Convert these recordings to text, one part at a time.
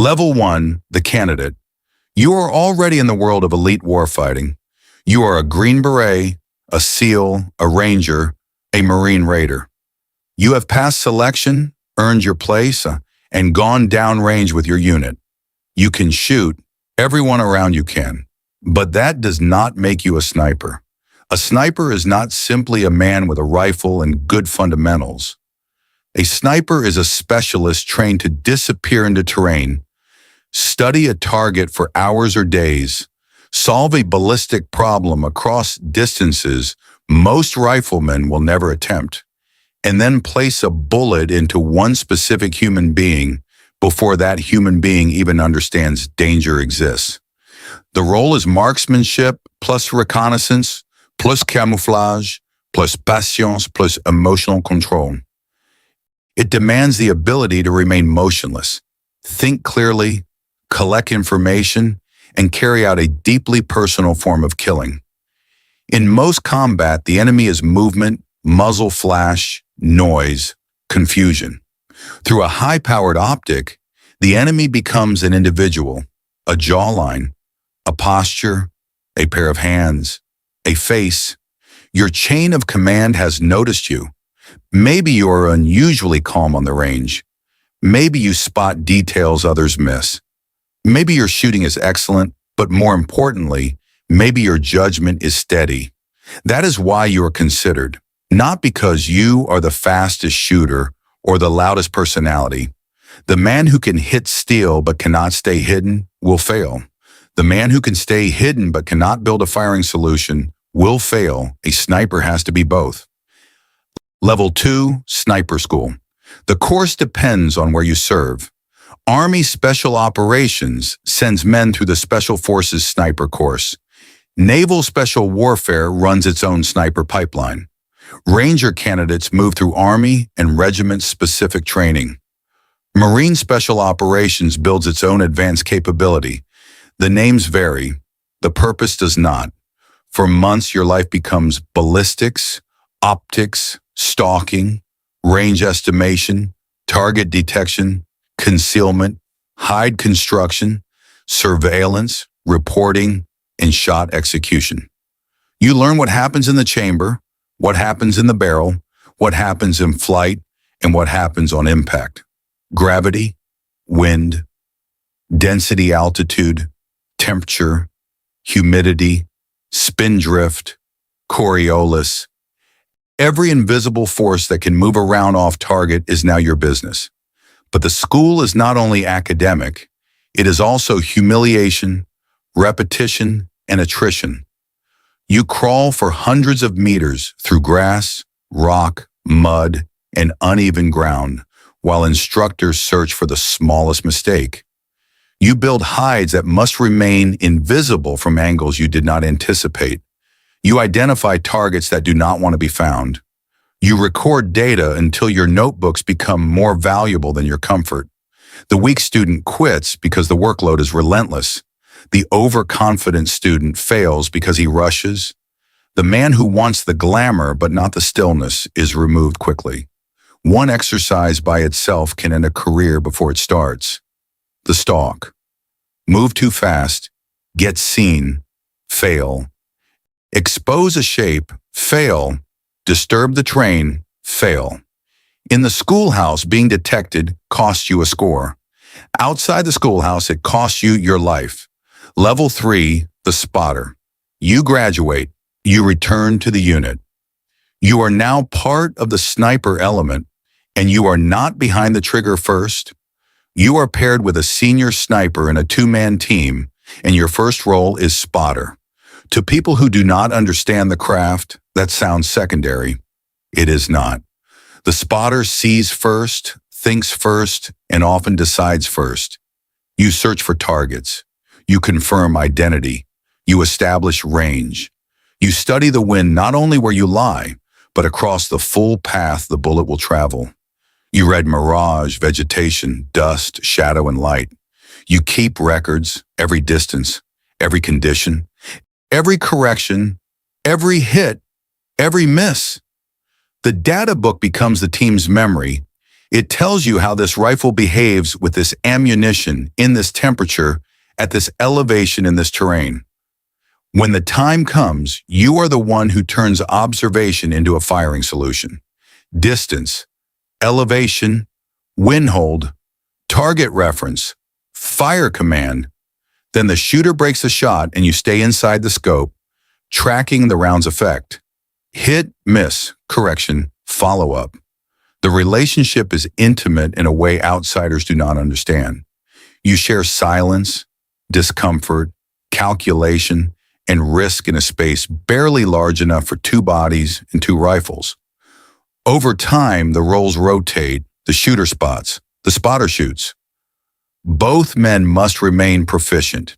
Level 1, the candidate. You are already in the world of elite warfighting. You are a Green Beret, a SEAL, a Ranger, a Marine Raider. You have passed selection, earned your place, and gone downrange with your unit. You can shoot, everyone around you can. But that does not make you a sniper. A sniper is not simply a man with a rifle and good fundamentals. A sniper is a specialist trained to disappear into terrain, study a target for hours or days, solve a ballistic problem across distances most riflemen will never attempt, and then place a bullet into one specific human being before that human being even understands danger exists. The role is marksmanship plus reconnaissance plus camouflage plus patience plus emotional control. It demands the ability to remain motionless, think clearly, collect information, and carry out a deeply personal form of killing. In most combat, the enemy is movement, muzzle flash, noise, confusion. Through a high-powered optic, the enemy becomes an individual, a jawline, a posture, a pair of hands, a face. Your chain of command has noticed you. Maybe you are unusually calm on the range. Maybe you spot details others miss. Maybe your shooting is excellent, but more importantly, maybe your judgment is steady. That is why you are considered, not because you are the fastest shooter or the loudest personality. The man who can hit steel but cannot stay hidden will fail. The man who can stay hidden but cannot build a firing solution will fail. A sniper has to be both. Level 2, Sniper School. The course depends on where you serve. Army Special Operations sends men through the Special Forces Sniper course. Naval Special Warfare runs its own sniper pipeline. Ranger candidates move through Army and regiment-specific training. Marine Special Operations builds its own advanced capability. The names vary. The purpose does not. For months, your life becomes ballistics, optics, stalking, range estimation, target detection, concealment, hide construction, surveillance, reporting, and shot execution. You learn what happens in the chamber, what happens in the barrel, what happens in flight, and what happens on impact. Gravity, wind, density, altitude, temperature, humidity, spin drift, Coriolis. Every invisible force that can move around off target is now your business. But the school is not only academic, it is also humiliation, repetition, and attrition. You crawl for hundreds of meters through grass, rock, mud, and uneven ground, while instructors search for the smallest mistake. You build hides that must remain invisible from angles you did not anticipate. You identify targets that do not want to be found. You record data until your notebooks become more valuable than your comfort. The weak student quits because the workload is relentless. The overconfident student fails because he rushes. The man who wants the glamour but not the stillness is removed quickly. One exercise by itself can end a career before it starts. The stalk. Move too fast. Get seen. Fail. Expose a shape. Fail. Disturb the train. Fail. In the schoolhouse, being detected costs you a score. Outside the schoolhouse, it costs you your life. Level 3, the spotter. You graduate. You return to the unit. You are now part of the sniper element, and you are not behind the trigger first. You are paired with a senior sniper in a two-man team, and your first role is spotter. To people who do not understand the craft, that sounds secondary. It is not. The spotter sees first, thinks first, and often decides first. You search for targets. You confirm identity. You establish range. You study the wind not only where you lie, but across the full path the bullet will travel. You read mirage, vegetation, dust, shadow, and light. You keep records, every distance, every condition, every correction, every hit, every miss. The data book becomes the team's memory, It tells you how this rifle behaves with this ammunition, in this temperature, at this elevation in this terrain. When the time comes, you are the one who turns observation into a firing solution. Distance, elevation, wind hold, target reference, fire command. Then the shooter breaks the shot and you stay inside the scope, tracking the round's effect. Hit, miss, correction, follow-up. The relationship is intimate in a way outsiders do not understand. You share silence, discomfort, calculation, and risk in a space barely large enough for two bodies and two rifles. Over time, the roles rotate, the shooter spots, the spotter shoots. Both men must remain proficient.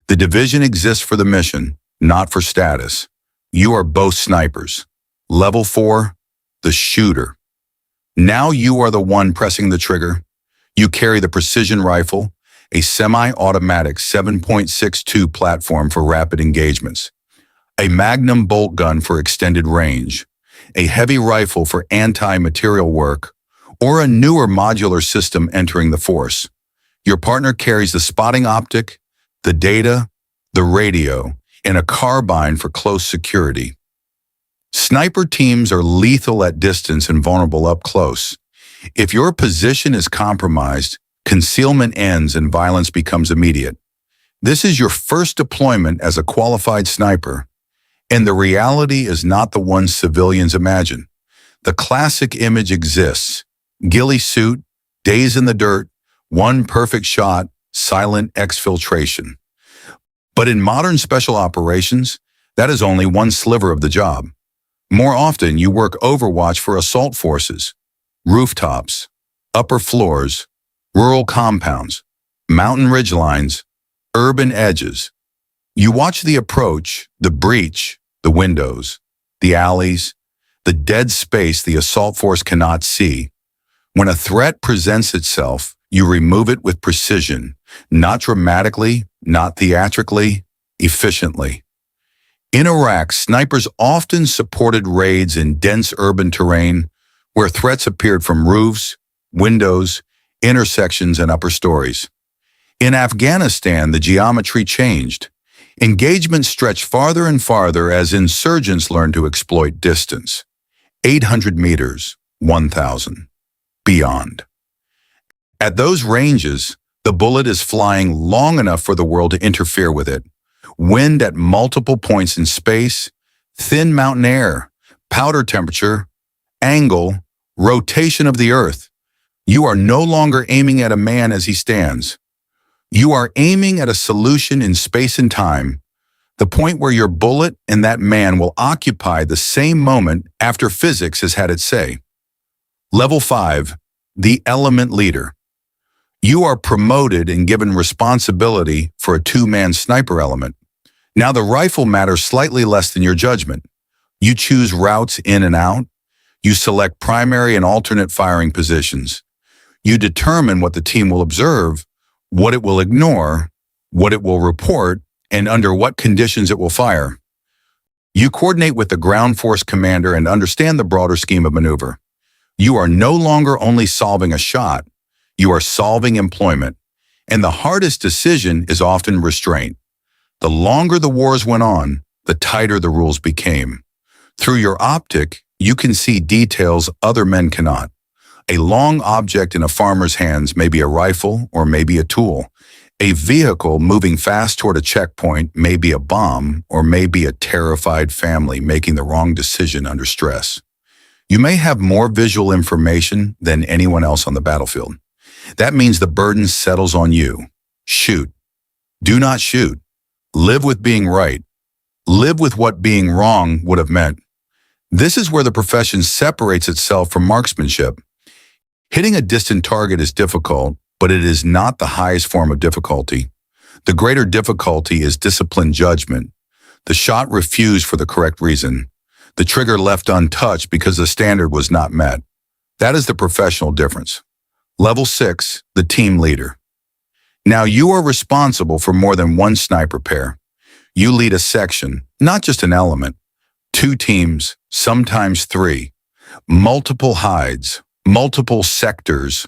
The division exists for the mission, not for status. You are both snipers. Level 4, the shooter. Now you are the one pressing the trigger. You carry the precision rifle, a semi-automatic 7.62 platform for rapid engagements, a magnum bolt gun for extended range, a heavy rifle for anti-material work, or a newer modular system entering the force. Your partner carries the spotting optic, the data, the radio, and a carbine for close security. Sniper teams are lethal at distance and vulnerable up close. If your position is compromised, concealment ends and violence becomes immediate. This is your first deployment as a qualified sniper, and the reality is not the one civilians imagine. The classic image exists: ghillie suit, days in the dirt, one perfect shot, silent exfiltration. But in modern special operations, that is only one sliver of the job. More often, you work overwatch for assault forces, rooftops, upper floors, rural compounds, mountain ridgelines, urban edges. You watch the approach, the breach, the windows, the alleys, the dead space the assault force cannot see. When a threat presents itself, you remove it with precision, not dramatically, not theatrically, efficiently. In Iraq, snipers often supported raids in dense urban terrain where threats appeared from roofs, windows, intersections, and upper stories. In Afghanistan, the geometry changed. Engagement stretched farther and farther as insurgents learned to exploit distance. 800 meters, 1,000, beyond. At those ranges, the bullet is flying long enough for the world to interfere with it. Wind at multiple points in space, thin mountain air, powder temperature, angle, rotation of the earth. You are no longer aiming at a man as he stands. You are aiming at a solution in space and time, the point where your bullet and that man will occupy the same moment after physics has had its say. Level 5, the element leader. You are promoted and given responsibility for a two-man sniper element. Now the rifle matters slightly less than your judgment. You choose routes in and out. You select primary and alternate firing positions. You determine what the team will observe, what it will ignore, what it will report, and under what conditions it will fire. You coordinate with the ground force commander and understand the broader scheme of maneuver. You are no longer only solving a shot, you are solving employment. And the hardest decision is often restraint. The longer the wars went on, the tighter the rules became. Through your optic, you can see details other men cannot. A long object in a farmer's hands may be a rifle or maybe a tool. A vehicle moving fast toward a checkpoint may be a bomb or may be a terrified family making the wrong decision under stress. You may have more visual information than anyone else on the battlefield. That means the burden settles on you. Shoot. Do not shoot. Live with being right. Live with what being wrong would have meant. This is where the profession separates itself from marksmanship. Hitting a distant target is difficult, but it is not the highest form of difficulty. The greater difficulty is disciplined judgment. The shot refused for the correct reason. The trigger left untouched because the standard was not met. That is the professional difference. Level 6, the team leader. Now you are responsible for more than one sniper pair. You lead a section, not just an element. 2 teams, sometimes 3. Multiple hides, multiple sectors,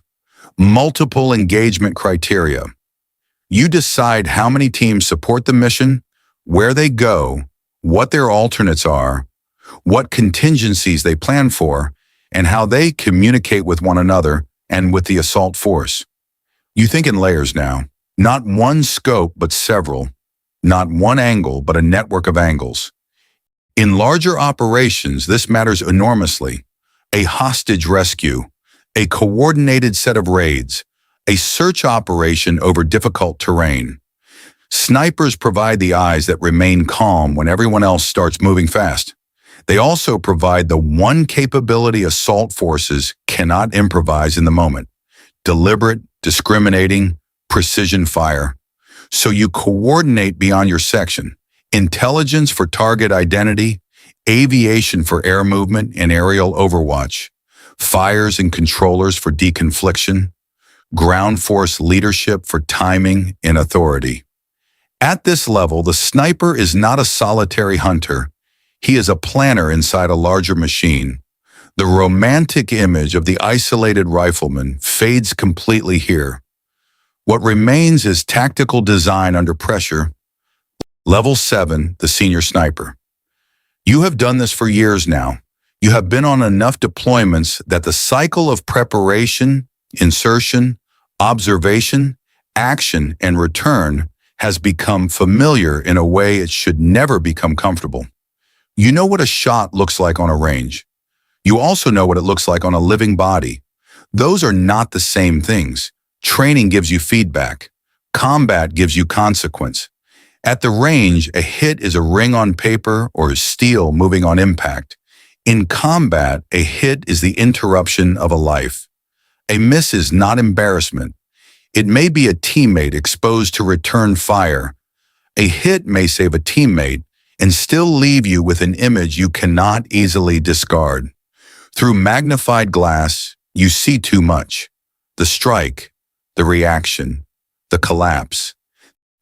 multiple engagement criteria. You decide how many teams support the mission, where they go, what their alternates are, what contingencies they plan for, and how they communicate with one another and with the assault force. You think in layers now, not one scope but several, not one angle but a network of angles. In larger operations, this matters enormously. A hostage rescue, a coordinated set of raids, a search operation over difficult terrain. Snipers provide the eyes that remain calm when everyone else starts moving fast. They also provide the one capability assault forces cannot improvise in the moment: deliberate, discriminating, precision fire. So you coordinate beyond your section: intelligence for target identity, aviation for air movement and aerial overwatch, fires and controllers for deconfliction, ground force leadership for timing and authority. At this level, the sniper is not a solitary hunter. He is a planner inside a larger machine. The romantic image of the isolated rifleman fades completely here. What remains is tactical design under pressure. Level 7, the senior sniper. You have done this for years now. You have been on enough deployments that the cycle of preparation, insertion, observation, action, and return has become familiar in a way it should never become comfortable. You know what a shot looks like on a range. You also know what it looks like on a living body. Those are not the same things. Training gives you feedback. Combat gives you consequence. At the range, a hit is a ring on paper or steel moving on impact. In combat, a hit is the interruption of a life. A miss is not embarrassment. It may be a teammate exposed to return fire. A hit may save a teammate and still leave you with an image you cannot easily discard. Through magnified glass, you see too much: the strike, the reaction, the collapse,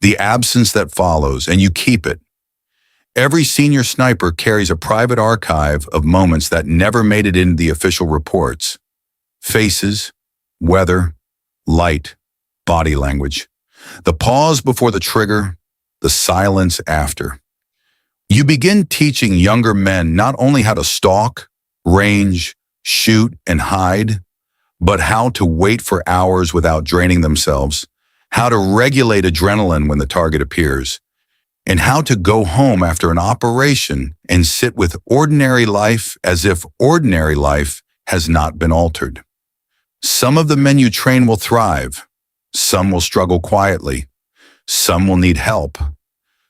the absence that follows, and you keep it. Every senior sniper carries a private archive of moments that never made it into the official reports. Faces, weather, light, body language, the pause before the trigger, the silence after. You begin teaching younger men not only how to stalk, range, shoot, and hide, but how to wait for hours without draining themselves, how to regulate adrenaline when the target appears, and how to go home after an operation and sit with ordinary life as if ordinary life has not been altered. Some of the men you train will thrive. Some will struggle quietly. Some will need help.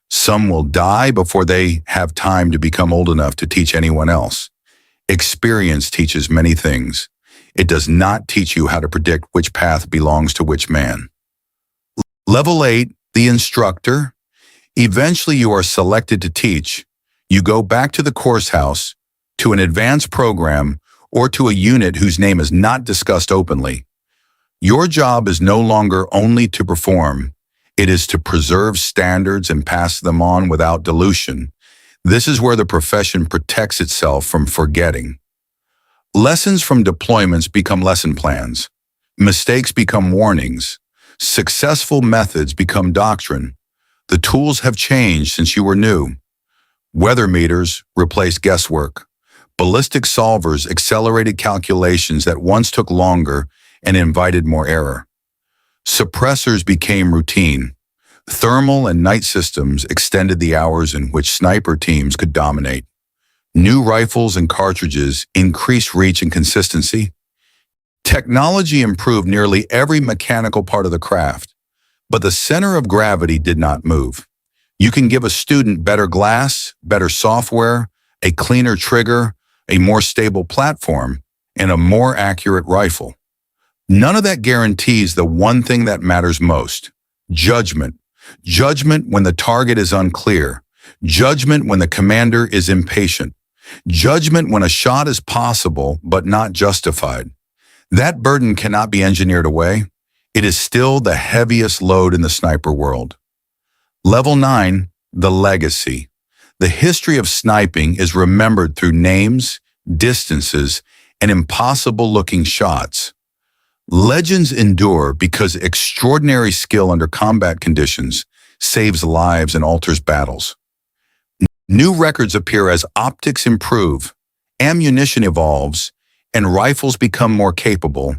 Some will die before they have time to become old enough to teach anyone else. Experience teaches many things. It does not teach you how to predict which path belongs to which man. Level 8, the instructor. Eventually you are selected to teach. You go back to the course house, to an advanced program, or to a unit whose name is not discussed openly. Your job is no longer only to perform. It is to preserve standards and pass them on without dilution. This is where the profession protects itself from forgetting. Lessons from deployments become lesson plans. Mistakes become warnings. Successful methods become doctrine. The tools have changed since you were new. Weather meters replaced guesswork. Ballistic solvers accelerated calculations that once took longer and invited more error. Suppressors became routine. Thermal and night systems extended the hours in which sniper teams could dominate. New rifles and cartridges increased reach and consistency. Technology improved nearly every mechanical part of the craft, but the center of gravity did not move. You can give a student better glass, better software, a cleaner trigger, a more stable platform, and a more accurate rifle. None of that guarantees the one thing that matters most: judgment. Judgment when the target is unclear. Judgment when the commander is impatient. Judgment when a shot is possible but not justified. That burden cannot be engineered away. It is still the heaviest load in the sniper world. Level 9, the legacy. The history of sniping is remembered through names, distances, and impossible-looking shots. Legends endure because extraordinary skill under combat conditions saves lives and alters battles. New records appear as optics improve, ammunition evolves, and rifles become more capable.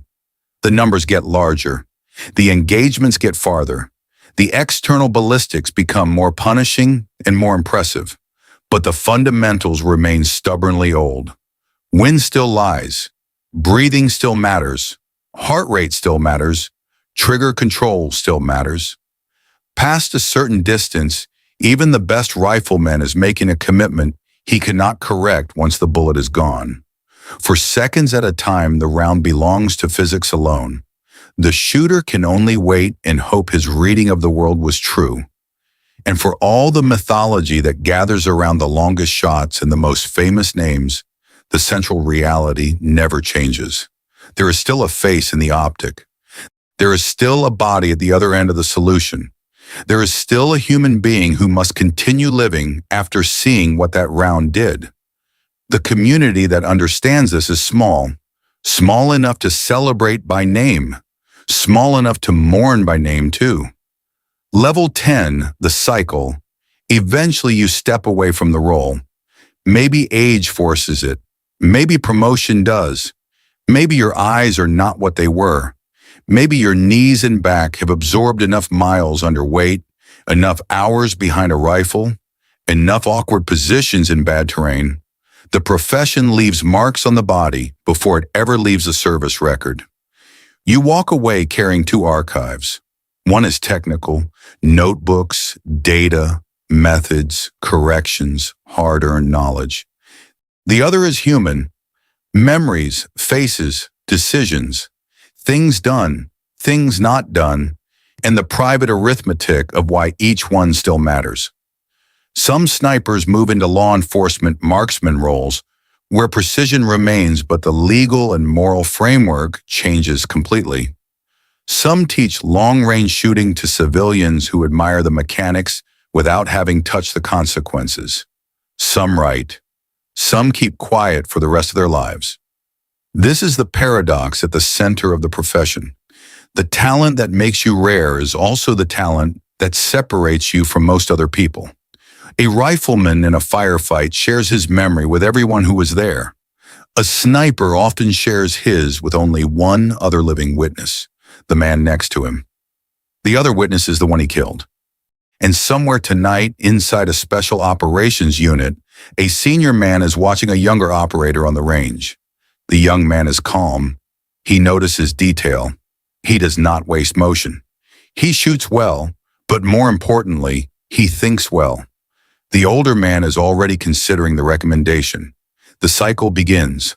The numbers get larger. The engagements get farther. The external ballistics become more punishing and more impressive. But the fundamentals remain stubbornly old. Wind still lies. Breathing still matters. Heart rate still matters. Trigger control still matters. Past a certain distance, even the best rifleman is making a commitment he cannot correct once the bullet is gone. For seconds at a time, the round belongs to physics alone. The shooter can only wait and hope his reading of the world was true. And for all the mythology that gathers around the longest shots and the most famous names, the central reality never changes. There is still a face in the optic. There is still a body at the other end of the solution. There is still a human being who must continue living after seeing what that round did. The community that understands this is small, small enough to celebrate by name, small enough to mourn by name too. Level 10, the cycle. Eventually you step away from the role. Maybe age forces it. Maybe promotion does. Maybe your eyes are not what they were. Maybe your knees and back have absorbed enough miles under weight, enough hours behind a rifle, enough awkward positions in bad terrain. The profession leaves marks on the body before it ever leaves a service record. You walk away carrying two archives. One is technical, notebooks, data, methods, corrections, hard-earned knowledge. The other is human, memories, faces, decisions, things done, things not done, and the private arithmetic of why each one still matters. Some snipers move into law enforcement marksman roles where precision remains but the legal and moral framework changes completely. Some teach long-range shooting to civilians who admire the mechanics without having touched the consequences. Some write. Some keep quiet for the rest of their lives. This is the paradox at the center of the profession. The talent that makes you rare is also the talent that separates you from most other people. A rifleman in a firefight shares his memory with everyone who was there. A sniper often shares his with only one other living witness, the man next to him. The other witness is the one he killed. And somewhere tonight, inside a special operations unit, a senior man is watching a younger operator on the range. The young man is calm. He notices detail. He does not waste motion. He shoots well, but more importantly, he thinks well. The older man is already considering the recommendation. The cycle begins.